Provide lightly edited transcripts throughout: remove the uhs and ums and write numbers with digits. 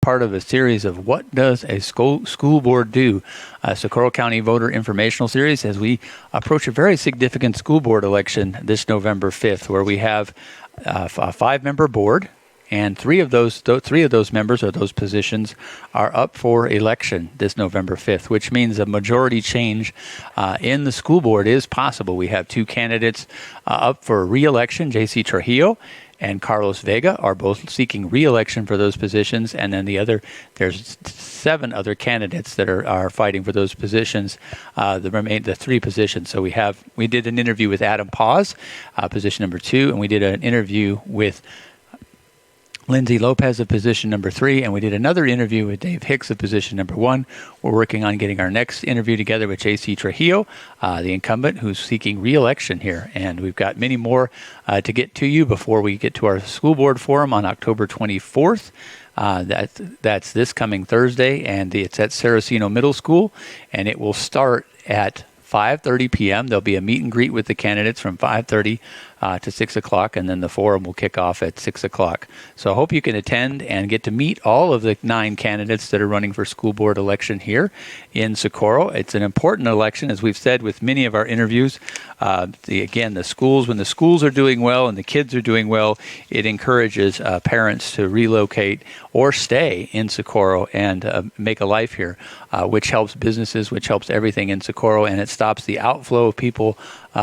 part of a series of What Does a School Board Do? Socorro County Voter Informational Series, as we approach a very significant school board election this November 5th, where we have a 5-member board, and three of those members or those positions are up for election this November 5th, which means a majority change in the school board is possible. We have 2 candidates up for re-election. J.C. Trujillo and Carlos Vega are both seeking re-election for those positions, and then there's 7 other candidates that are fighting for those positions, the 3 positions. So we did an interview with Adam Paz, position number 2, and we did an interview with Lindsay Lopez of position number 3, and we did another interview with Dave Hicks of position number 1. We're working on getting our next interview together with J.C. Trujillo, the incumbent who's seeking re-election here. And we've got many more to get to you before we get to our school board forum on October 24th. That's this coming Thursday, and it's at Saraceno Middle School, and it will start at 5:30 p.m. There'll be a meet and greet with the candidates from 5:30 to 6 o'clock, and then the forum will kick off at 6 o'clock. So I hope you can attend and get to meet all of the 9 candidates that are running for school board election here in Socorro. It's an important election, as we've said with many of our interviews. The schools, when the schools are doing well and the kids are doing well, it encourages parents to relocate or stay in Socorro and make a life here, which helps businesses, which helps everything in Socorro, and it stops the outflow of people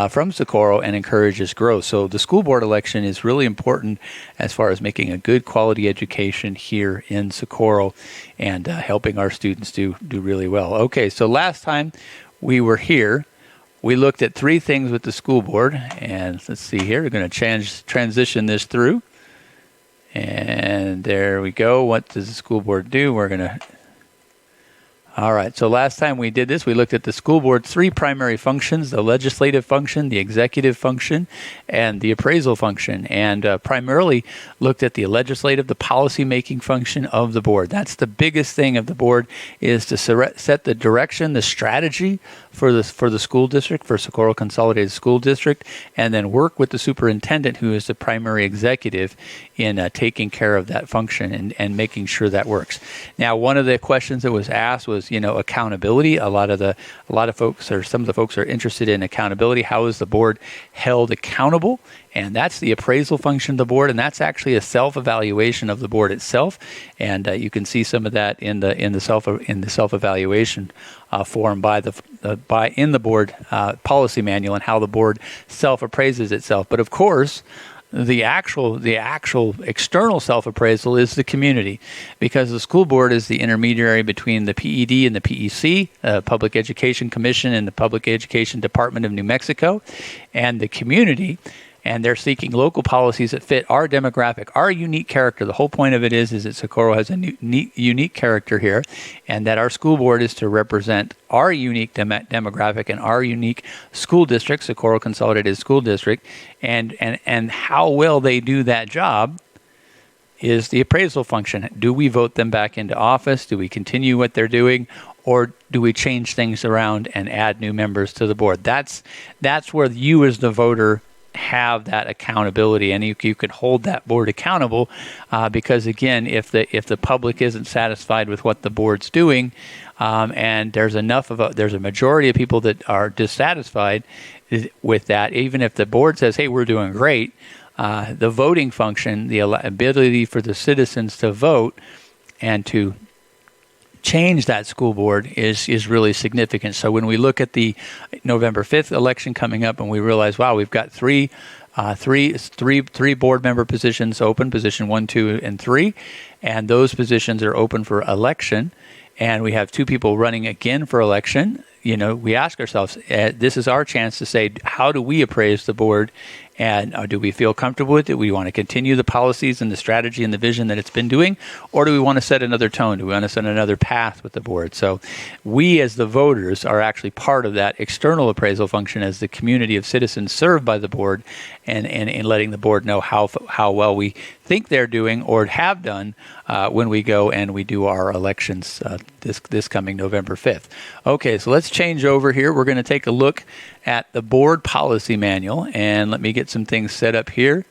from Socorro and encourages growth. So the school board election is really important as far as making a good quality education here in Socorro and helping our students do really well. Okay, so last time we were here, we looked at 3 things with the school board, and let's see here, we're going to transition this through. And there we go. What does the school board do? All right, so last time we did this, we looked at the school board's 3 primary functions: the legislative function, the executive function, and the appraisal function, and primarily looked at the legislative, the policy-making function of the board. That's the biggest thing of the board, is to set the direction, the strategy for the school district, for Socorro Consolidated School District, and then work with the superintendent, who is the primary executive, in taking care of that function and making sure that works. Now, one of the questions that was asked was, accountability. Some of the folks are interested in accountability. How is the board held accountable? And that's the appraisal function of the board, and that's actually a self-evaluation of the board itself. And you can see some of that in the self-evaluation form in the board policy manual, and how the board self-appraises itself. But of course, the actual external self-appraisal is the community, because the school board is the intermediary between the PED and the PEC, Public Education Commission, and the Public Education Department of New Mexico, and the community. And they're seeking local policies that fit our demographic, our unique character. The whole point of it is that Socorro has a unique character here, and that our school board is to represent our unique demographic and our unique school district, Socorro Consolidated School District, and how well they do that job is the appraisal function. Do we vote them back into office? Do we continue what they're doing? Or do we change things around and add new members to the board? That's where you as the voter have that accountability, and you can hold that board accountable, because again, if the public isn't satisfied with what the board's doing, and there's a majority of people that are dissatisfied with that, even if the board says, hey, we're doing great, the voting function, the ability for the citizens to vote and to change that school board is really significant. So when we look at the November 5th election coming up, and we realize, wow, we've got three board member positions open, position 1, 2, and 3, and those positions are open for election, and we have 2 people running again for election. We ask ourselves, this is our chance to say, how do we appraise the board? And do we feel comfortable with it? Do we want to continue the policies and the strategy and the vision that it's been doing? Or do we want to set another tone? Do we want to set another path with the board? So we as the voters are actually part of that external appraisal function as the community of citizens served by the board, and letting the board know how well we think they're doing or have done when we go and we do our elections this coming November 5th. Okay, so let's change over here. We're going to take a look at the board policy manual, and let me get some things set up here,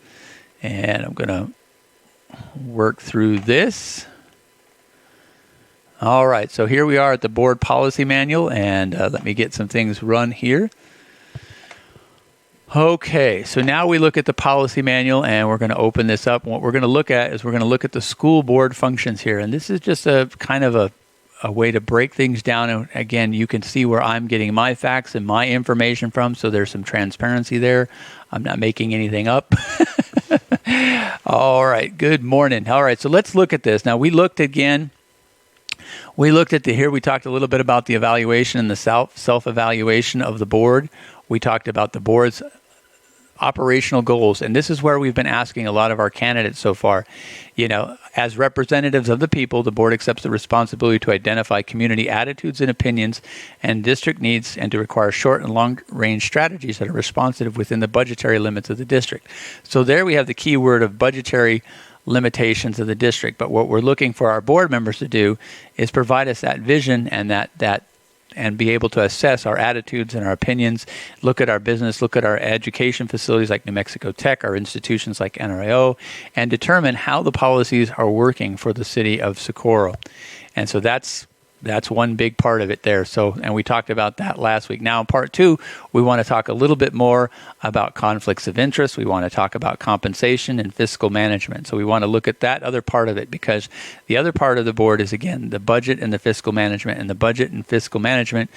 and I'm going to work through this. All right, so here we are at the board policy manual, and let me get some things run here. Okay, so now we look at the policy manual, and we're going to open this up. And what we're going to look at is we're going to look at the school board functions here, and this is just a kind of a way to break things down. And again, you can see where I'm getting my facts and my information from, so there's some transparency there. I'm not making anything up. All right, good morning. All right, so let's look at this. Now, we looked at here, we talked a little bit about the evaluation and the self-evaluation of the board. We talked about the board's operational goals, and this is where we've been asking a lot of our candidates so far. You know, as representatives of the people, the board accepts the responsibility to identify community attitudes and opinions and district needs, and to require short and long-range strategies that are responsive within the budgetary limits of the district. So there we have the key word of budgetary limitations of the district. But what we're looking for our board members to do is provide us that vision and and be able to assess our attitudes and our opinions, look at our business, look at our education facilities like New Mexico Tech, our institutions like NRIO, and determine how the policies are working for the city of Socorro. And so that's one big part of it there. So, and we talked about that last week. Now in part 2, we want to talk a little bit more about conflicts of interest. We want to talk about compensation and fiscal management. So we want to look at that other part of it, because the other part of the board is, again, the budget and the fiscal management. And the budget and fiscal management,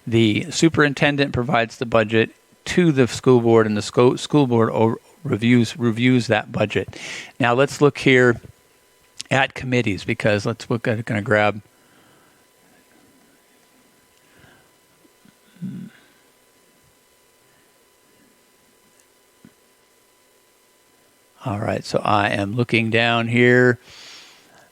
the superintendent provides the budget to the school board, and the school board reviews that budget. Now let's look here at committees, because we're going to grab. All right, so I am looking down here,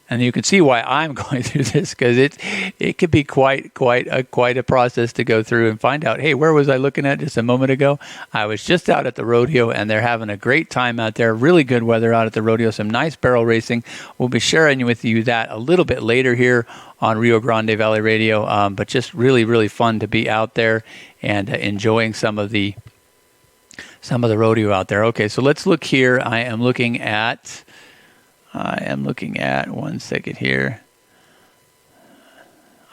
and you can see why I'm going through this, because it could be quite a process to go through and find out, hey, where was I looking at just a moment ago? I was just out at the rodeo, and they're having a great time out there. Really good weather out at the rodeo. Some nice barrel racing. We'll be sharing with you that a little bit later here on Rio Grande Valley Radio. But just really fun to be out there and enjoying some of the rodeo out there. Okay, so let's look here. I am looking at 1 second here.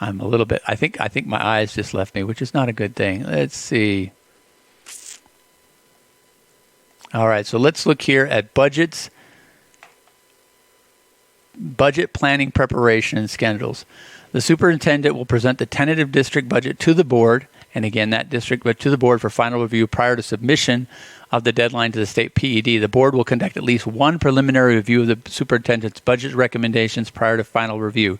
I'm a little bit, I think my eyes just left me, which is not a good thing. Let's see. All right, so let's look here at budgets, budget planning preparation and schedules. The superintendent will present the tentative district budget to the board, and again, that district, but to the board for final review prior to submission of the deadline to the state PED. The board will conduct at least one preliminary review of the superintendent's budget recommendations prior to final review.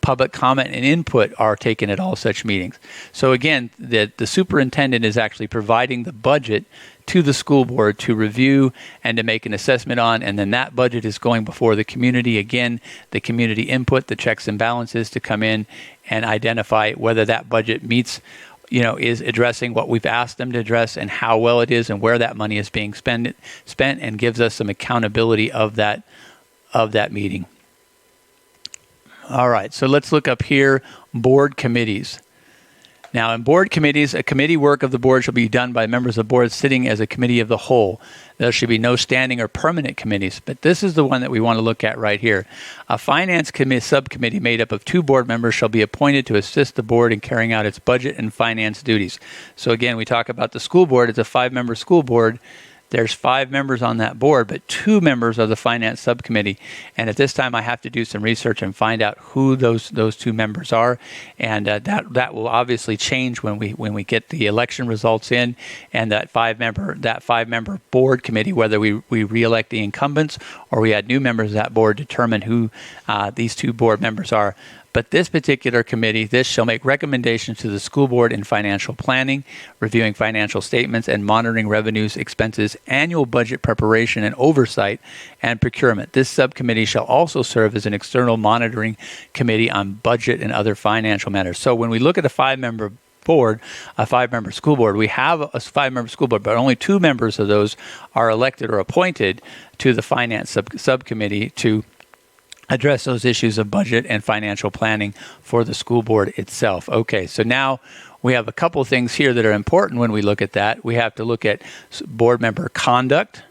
Public comment and input are taken at all such meetings. So again, the superintendent is actually providing the budget to the school board to review and to make an assessment on, and then that budget is going before the community. Again, the community input, the checks and balances to come in and identify whether that budget meets, is addressing what we've asked them to address, and how well it is, and where that money is being spent, and gives us some accountability of that meeting. All right, so let's look up here, board committees. Now, in board committees, a committee work of the board shall be done by members of the board sitting as a committee of the whole. There should be no standing or permanent committees, but this is the one that we want to look at right here. A finance subcommittee made up of 2 board members shall be appointed to assist the board in carrying out its budget and finance duties. So again, we talk about the school board. It's a 5-member school board. There's 5 members on that board, but 2 members of the finance subcommittee. And at this time, I have to do some research and find out who those 2 members are. And that will obviously change when we get the election results in, and that 5-member board committee, whether we re-elect the incumbents or we add new members of that board, determine who these 2 board members are. But this particular committee, this shall make recommendations to the school board in financial planning, reviewing financial statements, and monitoring revenues, expenses, annual budget preparation and oversight, and procurement. This subcommittee shall also serve as an external monitoring committee on budget and other financial matters. So when we look at a 5-member board, a 5-member school board, we have a 5-member school board, but only 2 members of those are elected or appointed to the finance subcommittee to address those issues of budget and financial planning for the school board itself. Okay, so now we have a couple things here that are important when we look at that. We have to look at board member conduct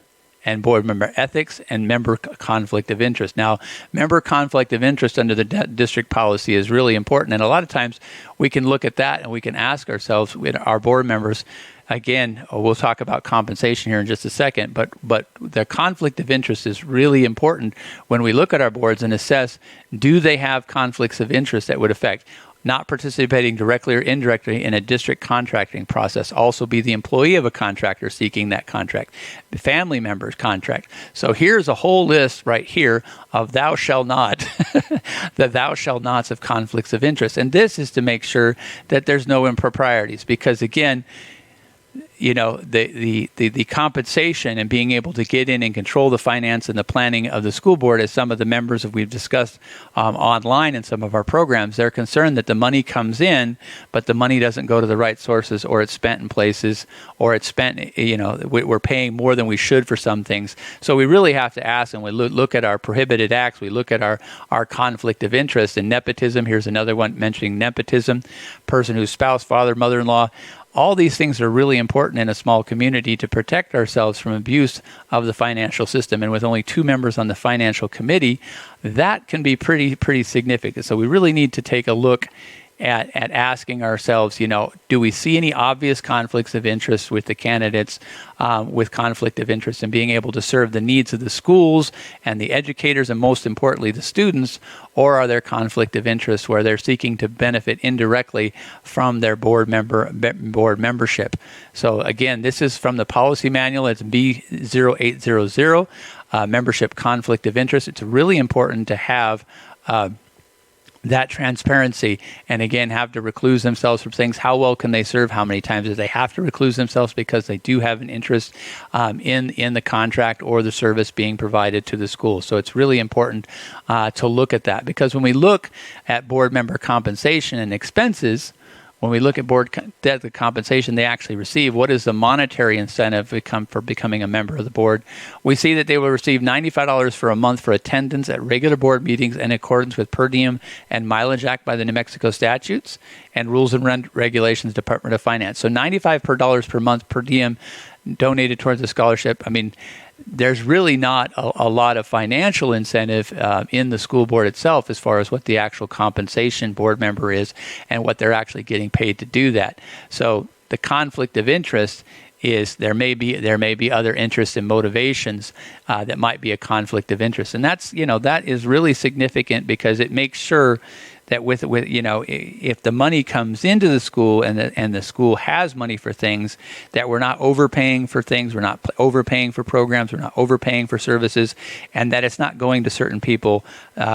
and board member ethics, and member conflict of interest. Now, member conflict of interest under the district policy is really important, and a lot of times we can look at that and we can ask ourselves, our board members, again, we'll talk about compensation here in just a second, but the conflict of interest is really important when we look at our boards and assess, do they have conflicts of interest that would affect not participating directly or indirectly in a district contracting process, also be the employee of a contractor seeking that contract, the family member's contract. So here's a whole list right here of thou shall not, the thou shall nots of conflicts of interest. And this is to make sure that there's no improprieties, because again, the compensation and being able to get in and control the finance and the planning of the school board, as some of the members that we've discussed online in some of our programs, they're concerned that the money comes in, but the money doesn't go to the right sources, or it's spent in places, or it's spent, we're paying more than we should for some things. So we really have to ask, and we look at our prohibited acts, we look at our conflict of interest. And nepotism, here's another one mentioning nepotism, person whose spouse, father, mother-in-law. All these things are really important in a small community to protect ourselves from abuse of the financial system. And with only 2 members on the financial committee, that can be pretty significant. So we really need to take a look at asking ourselves, do we see any obvious conflicts of interest with the candidates with conflict of interest in being able to serve the needs of the schools and the educators, and most importantly, the students? Or are there conflict of interest where they're seeking to benefit indirectly from their board membership? So again, this is from the policy manual. It's B0800, membership conflict of interest. It's really important to have that transparency, and again, have to recluse themselves from things. How well can they serve? How many times do they have to recluse themselves because they do have an interest in the contract or the service being provided to the school? So it's really important to look at that, because when we look at board member compensation and expenses, when we look at the compensation they actually receive, what is the monetary incentive for becoming a member of the board? We see that they will receive $95 for a month for attendance at regular board meetings in accordance with Per Diem and Mileage Act by the New Mexico statutes and Rules and Regulations, Department of Finance. So $95 per month per diem donated towards a scholarship. I mean, there's really not a lot of financial incentive in the school board itself as far as what the actual compensation board member is and what they're actually getting paid to do that. So the conflict of interest is there may be other interests and motivations that might be a conflict of interest, and that is really significant, because it makes sure that with if the money comes into the school and the school has money for things, that we're not overpaying for things, we're not overpaying for programs, we're not overpaying for services, and that it's not going to certain people,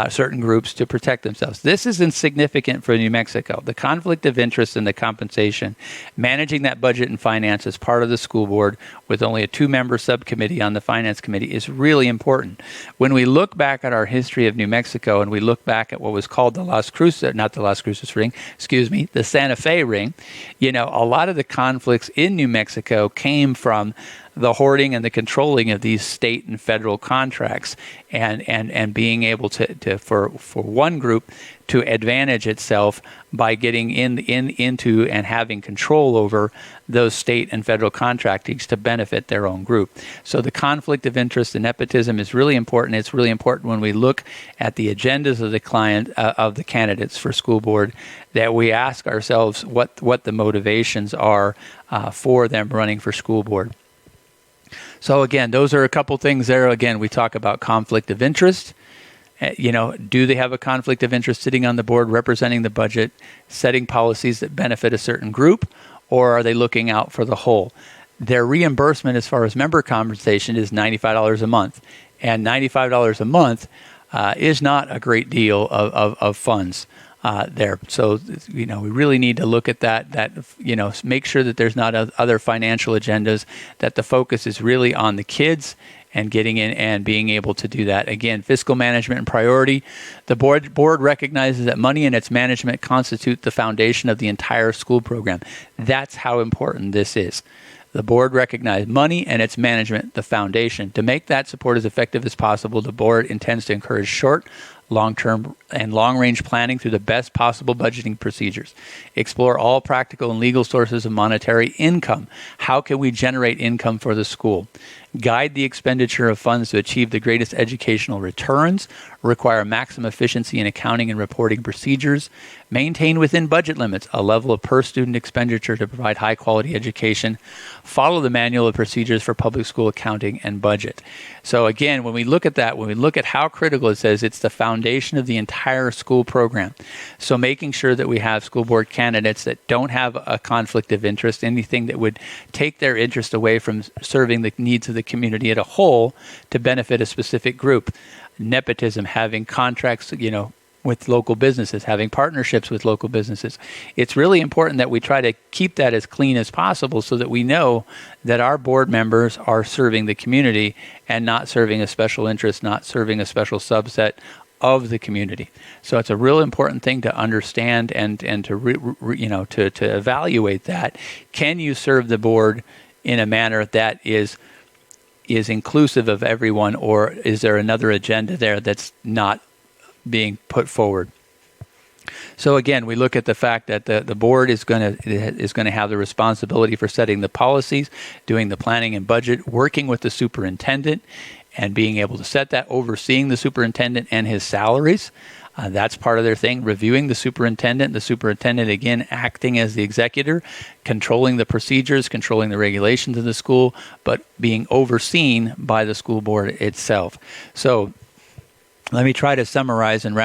certain groups to protect themselves. This is insignificant for New Mexico. The conflict of interest and the compensation, managing that budget and finance as part of the school board with only a 2-member subcommittee on the finance committee is really important. When we look back at our history of New Mexico and we look back at what was called the the Santa Fe ring, a lot of the conflicts in New Mexico came from the hoarding and the controlling of these state and federal contracts, and being able to for one group to advantage itself by getting into and having control over those state and federal contractings to benefit their own group. So the conflict of interest and nepotism is really important. It's really important when we look at the agendas of the candidates for school board, that we ask ourselves what the motivations are for them running for school board. So again, those are a couple things there. Again, we talk about conflict of interest. Do they have a conflict of interest sitting on the board, representing the budget, setting policies that benefit a certain group, or are they looking out for the whole? Their reimbursement as far as member compensation is $95 a month, and $95 a month is not a great deal of funds there. So, we really need to look at that, make sure that there's not other financial agendas, that the focus is really on the kids and getting in and being able to do that. Again, fiscal management and priority. The board recognizes that money and its management constitute the foundation of the entire school program. That's how important this is. The board recognizes money and its management, the foundation. To make that support as effective as possible, the board intends to encourage short, long-term, and long-range planning through the best possible budgeting procedures. Explore all practical and legal sources of monetary income. How can we generate income for the school? guide the expenditure of funds to achieve the greatest educational returns, require maximum efficiency in accounting and reporting procedures, maintain within budget limits a level of per-student expenditure to provide high-quality education, follow the manual of procedures for public school accounting and budget. So again, when we look at that, when we look at how critical it says, it's the foundation of the entire school program. So making sure that we have school board candidates that don't have a conflict of interest, anything that would take their interest away from serving the needs of the community as a whole to benefit a specific group. Nepotism, having contracts, with local businesses, having partnerships with local businesses. It's really important that we try to keep that as clean as possible so that we know that our board members are serving the community and not serving a special interest, not serving a special subset of the community. So it's a real important thing to understand and to to evaluate that. Can you serve the board in a manner that is inclusive of everyone, or is there another agenda there that's not being put forward? So again, we look at the fact that the board is going to have the responsibility for setting the policies, doing the planning and budget, working with the superintendent, and being able to set that, overseeing the superintendent and his salaries. That's part of their thing, reviewing the superintendent again acting as the executor, controlling the procedures, controlling the regulations of the school, but being overseen by the school board itself. So let me try to summarize and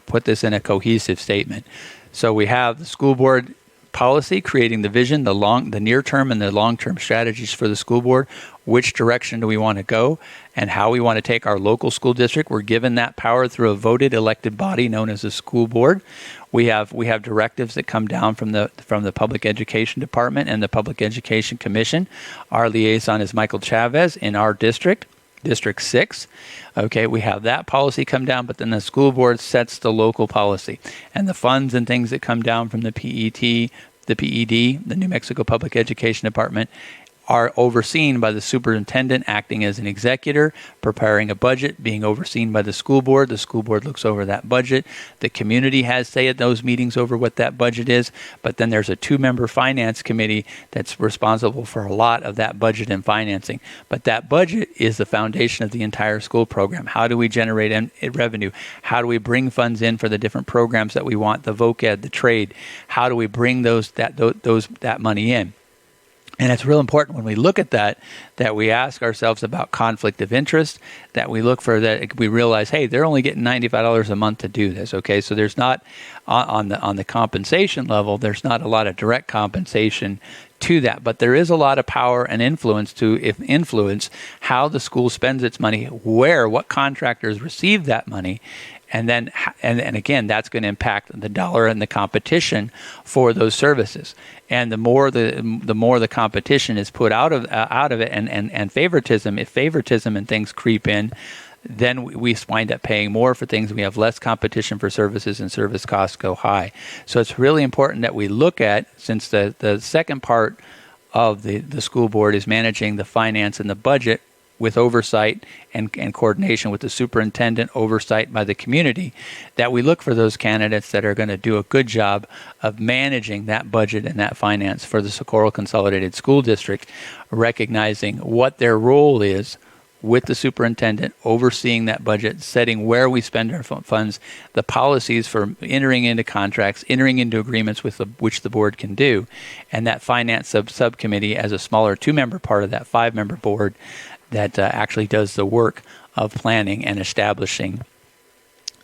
put this in a cohesive statement. So we have the school board policy, creating the vision, the near term and the long term strategies for the school board. Which direction do we want to go, and how we want to take our local school district? We're given that power through a voted elected body known as a school board. We have directives that come down from the Public Education Department and the Public Education Commission. Our liaison is Michael Chavez in our district. District 6. Okay, we have that policy come down, but then the school board sets the local policy. And the funds and things that come down from the PET, the PED, the New Mexico Public Education Department, are overseen by the superintendent acting as an executor, preparing a budget, being overseen by the school board. The school board looks over that budget. The community has say at those meetings over what that budget is, but then there's a 2-member finance committee that's responsible for a lot of that budget and financing. But that budget is the foundation of the entire school program. How do we generate revenue? How do we bring funds in for the different programs that we want, the voc ed, the trade? How do we bring that money in? And it's real important when we look at that we ask ourselves about conflict of interest, that we look for that, we realize, hey, they're only getting $95 a month to do this, okay? So there's not, on the compensation level, there's not a lot of direct compensation to that, but there is a lot of power and influence how the school spends its money, what contractors receive that money, and then, and again, that's going to impact the dollar and the competition for those services. And the more the competition is put out of it, and favoritism, if favoritism and things creep in, then we wind up paying more for things. We have less competition for services, and service costs go high. So it's really important that we look at, since the second part of the school board is managing the finance and the budget, with oversight and coordination with the superintendent, oversight by the community, that we look for those candidates that are going to do a good job of managing that budget and that finance for the Socorro Consolidated School District, recognizing what their role is with the superintendent, overseeing that budget, setting where we spend our funds, the policies for entering into contracts, entering into agreements with which the board can do, and that finance subcommittee as a smaller 2-member part of that 5-member board that actually does the work of planning and establishing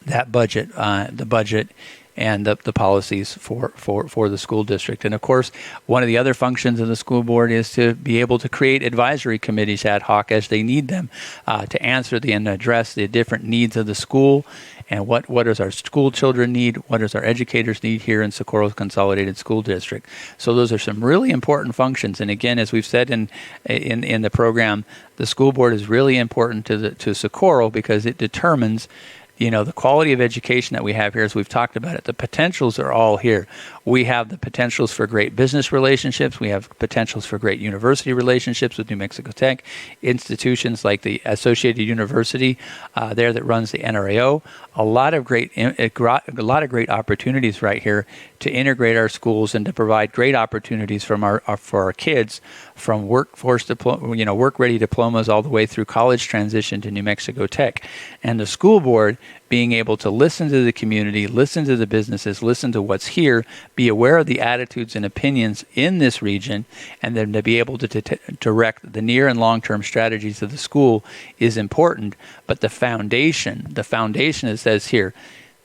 that budget, the budget and the policies for the school district. And of course, one of the other functions of the school board is to be able to create advisory committees ad hoc as they need them to answer and address the different needs of the school, and what does our school children need, what does our educators need here in Socorro Consolidated School District. So those are some really important functions. And again, as we've said in the program, the school board is really important to Socorro because it determines the quality of education that we have here, as we've talked about it, the potentials are all here. We have the potentials for great business relationships. We have potentials for great university relationships with New Mexico Tech, institutions like the Associated University there that runs the NRAO. A lot of great opportunities right here to integrate our schools and to provide great opportunities for our kids, from workforce work-ready diplomas all the way through college transition to New Mexico Tech. And the school board being able to listen to the community, listen to the businesses, listen to what's here, be aware of the attitudes and opinions in this region, and then to be able to direct the near and long-term strategies of the school is important. But the foundation, it says here,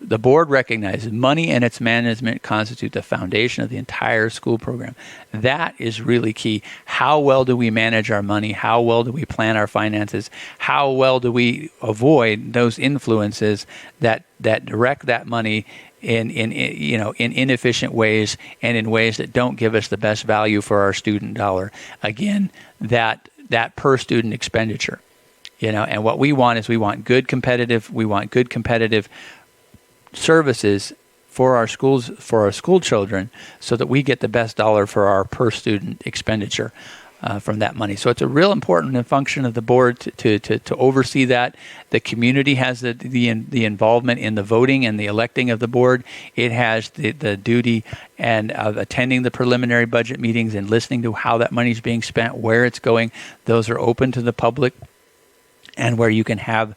the board recognizes money and its management constitute the foundation of the entire school program. That is really key. How well do we manage our money? How well do we plan our finances? How well do we avoid those influences that direct that money in inefficient ways and in ways that don't give us the best value for our student dollar? Again, that per student expenditure. And what we want is we want good competitive services for our schools, for our school children, so that we get the best dollar for our per student expenditure from that money. So it's a real important function of the board to oversee that. The community has the involvement in the voting and the electing of the board. It has the duty and of attending the preliminary budget meetings and listening to how that money is being spent, where it's going. Those are open to the public, and where you can have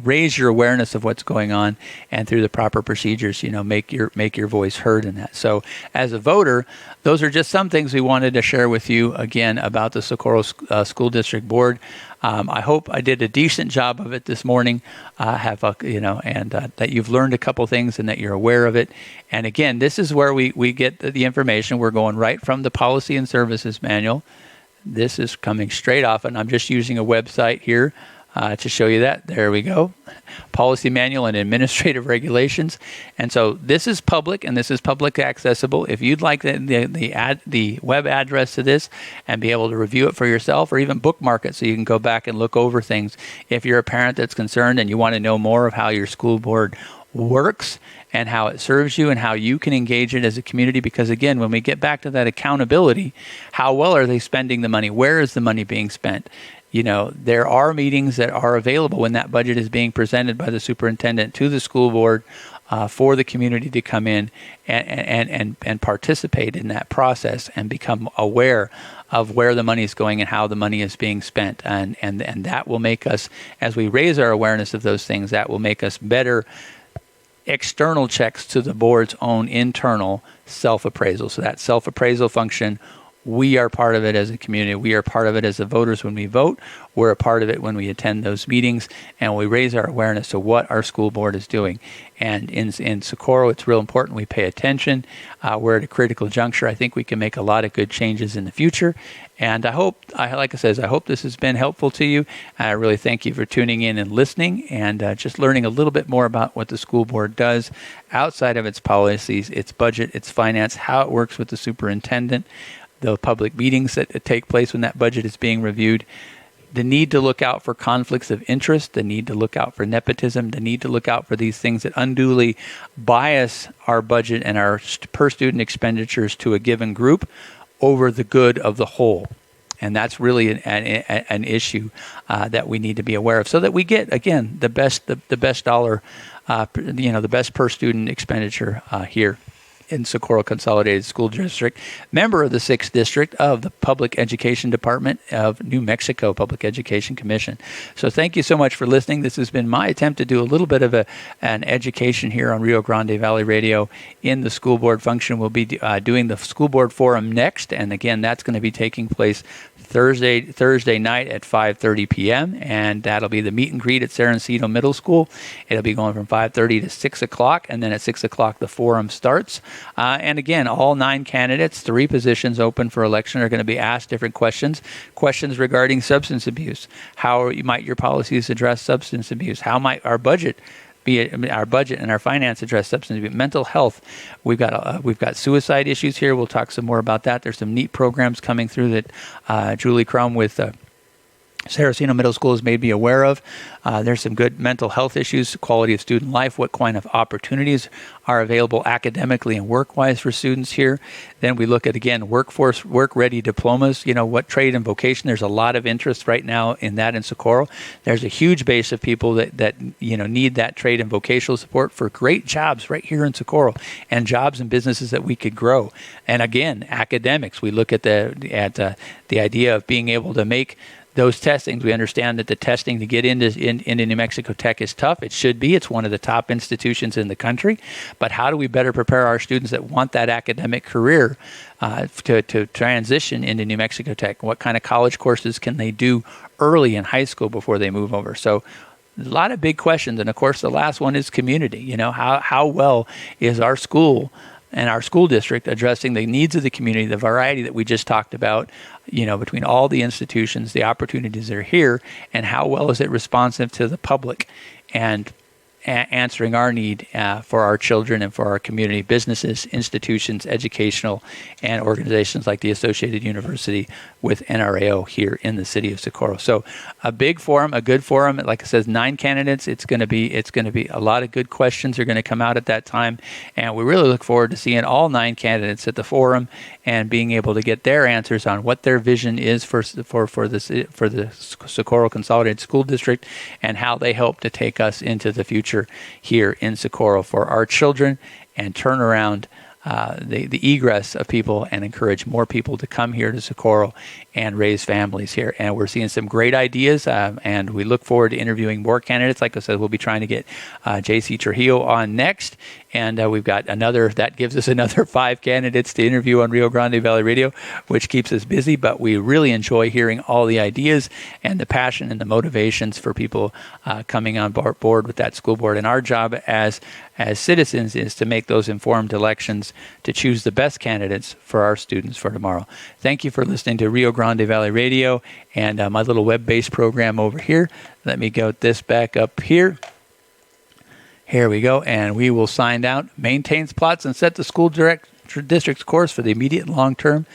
raise your awareness of what's going on, and through the proper procedures, make your voice heard in that. So as a voter, those are just some things we wanted to share with you again about the Socorro School District Board. I hope I did a decent job of it this morning. That you've learned a couple things and that you're aware of it. And again, this is where we get the information. We're going right from the Policy and Services Manual. This is coming straight off, and I'm just using a website here to show you that. There we go. Policy Manual and Administrative Regulations. And so this is public, and this is public accessible. If you'd like the web address to this and be able to review it for yourself, or even bookmark it so you can go back and look over things. If you're a parent that's concerned and you want to know more of how your school board works and how it serves you and how you can engage it as a community, because again, when we get back to that accountability, how well are they spending the money? Where is the money being spent? There are meetings that are available when that budget is being presented by the superintendent to the school board for the community to come in and participate in that process and become aware of where the money is going and how the money is being spent. And that will make us, as we raise our awareness of those things, that will make us better external checks to the board's own internal self-appraisal. So that self-appraisal function, we are part of it as a community. We are part of it as the voters when we vote. We're a part of it when we attend those meetings, and we raise our awareness to what our school board is doing. And in Socorro, it's real important we pay attention. We're at a critical juncture. I think we can make a lot of good changes in the future. And I hope this has been helpful to you. I really thank you for tuning in and listening, and just learning a little bit more about what the school board does outside of its policies, its budget, its finance, how it works with the superintendent, the public meetings that take place when that budget is being reviewed, the need to look out for conflicts of interest, the need to look out for nepotism, the need to look out for these things that unduly bias our budget and our per student expenditures to a given group over the good of the whole. And that's really an issue that we need to be aware of, so that we get, again, the best dollar, the best per student expenditure here in Socorro Consolidated School District, member of the 6th District of the Public Education Department of New Mexico Public Education Commission. So thank you so much for listening. This has been my attempt to do a little bit of an education here on Rio Grande Valley Radio in the school board function. We'll be doing the school board forum next, and again, that's going to be taking place Thursday night at 5:30 p.m., and that'll be the meet and greet at Serencito Middle School. It'll be going from 5:30 to 6 o'clock, and then at 6 o'clock the forum starts. And again, all 9 candidates, 3 positions open for election, are going to be asked different questions regarding substance abuse. How might your policies address substance abuse? How might our budget and our finance address substance abuse? Mental health. We've got suicide issues here. We'll talk some more about that. There's some neat programs coming through that Julie Crum with Saraceno Middle School has made me aware of. There's some good mental health issues, quality of student life, what kind of opportunities are available academically and work-wise for students here. Then we look at, again, workforce, work-ready diplomas, what trade and vocation. There's a lot of interest right now in that in Socorro. There's a huge base of people that need that trade and vocational support for great jobs right here in Socorro, and jobs and businesses that we could grow. And again, academics, we look at the idea of being able to make those testings. We understand that the testing to get into New Mexico Tech is tough. It should be. It's one of the top institutions in the country. But how do we better prepare our students that want that academic career to transition into New Mexico Tech? What kind of college courses can they do early in high school before they move over? So a lot of big questions. And of course, the last one is community. How well is our school and our school district addressing the needs of the community, the variety that we just talked about, between all the institutions, the opportunities that are here, and how well is it responsive to the public and answering our need for our children and for our community, businesses, institutions, educational, and organizations like the Associated University with NRAO here in the city of Socorro. So a big forum, a good forum. Like I said, 9 candidates. It's going to be a lot of good questions are going to come out at that time, and we really look forward to seeing all 9 candidates at the forum and being able to get their answers on what their vision is for the Socorro Consolidated School District and how they hope to take us into the future here in Socorro for our children and turn around the egress of people and encourage more people to come here to Socorro and raise families here. And we're seeing some great ideas, and we look forward to interviewing more candidates. Like I said, we'll be trying to get J.C. Trujillo on next, and we've got that gives us another 5 candidates to interview on Rio Grande Valley Radio, which keeps us busy. But we really enjoy hearing all the ideas and the passion and the motivations for people coming on board with that school board. And our job as citizens is to make those informed elections to choose the best candidates for our students for tomorrow. Thank you for listening to Rio Grande Valley Radio and my little web-based program over here. Let me get this back up here. Here we go, and we will sign out. Maintains, plots, and set the school district's course for the immediate and long term.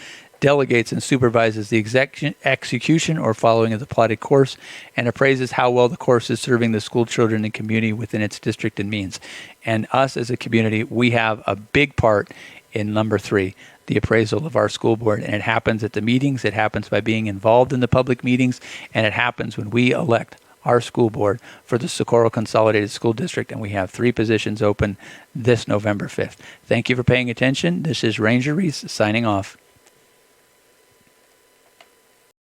Delegates and supervises the execution or following of the plotted course, and appraises how well the course is serving the school children and community within its district and means. And us as a community, we have a big part in number 3, the appraisal of our school board. And it happens at the meetings, it happens by being involved in the public meetings, and it happens when we elect our school board for the Socorro Consolidated School District, and we have 3 positions open this November 5th. Thank you for paying attention. This is Ranger Reese signing off.